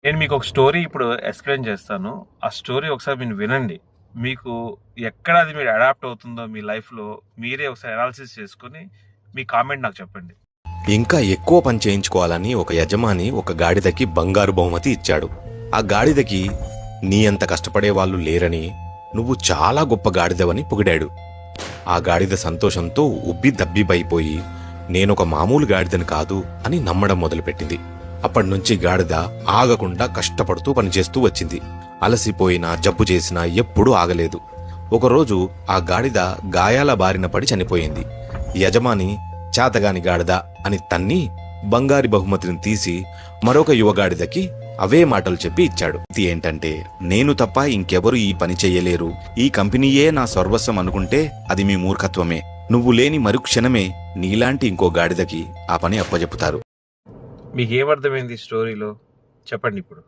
నేను మీకు ఒక స్టోరీ ఇప్పుడు ఎక్స్‌ప్లెయిన్ చేస్తాను. ఆ స్టోరీ ఒకసారి మీరు వినండి. మీకు ఎక్కడ అది మీరు అడాప్ట్ అవుతుందో మీ లైఫ్‌లో మీరే ఒకసారి అనాలిసిస్ చేసుకొని మీ కామెంట్ నాకు చెప్పండి. ఇంకా ఎక్కువ పని చేయించుకోవాలని ఒక యజమాని ఒక గాడిదకి బంగారు బహుమతి ఇచ్చాడు. ఆ గాడిదకి నీ అంత కష్టపడే వాళ్ళు లేరని, నువ్వు చాలా గొప్ప గాడిదవని పొగిడాడు. ఆ గాడిద సంతోషంతో ఉబ్బి దబ్బిబైపోయి నేనొక మామూలు గాడిదని కాదు అని నమ్మడం మొదలుపెట్టింది. అప్పటినుంచి గాడిద ఆగకుండా కష్టపడుతూ పనిచేస్తూ వచ్చింది. అలసిపోయినా జబ్బు చేసినా ఎప్పుడూ ఆగలేదు. ఒకరోజు ఆ గాడిద గాయాల బారిన పడి చనిపోయింది. యజమాని చాతగాని గాడిద అని తన్ని బంగారి బహుమతిని తీసి మరొక యువగాడిదకి అవే మాటలు చెప్పి ఇచ్చాడు. ఇది ఏంటంటే, నేను తప్ప ఇంకెవరు ఈ పని చెయ్యలేరు, ఈ కంపెనీయే నా సర్వస్వం అనుకుంటే అది మీ మూర్ఖత్వమే. నువ్వు లేని మరుక్షణమే నీలాంటి ఇంకో గాడిదకి ఆ పని అప్పజెపుతారు. మీకేమర్థమైంది ఈ స్టోరీలో? చెప్పండి ఇప్పుడు.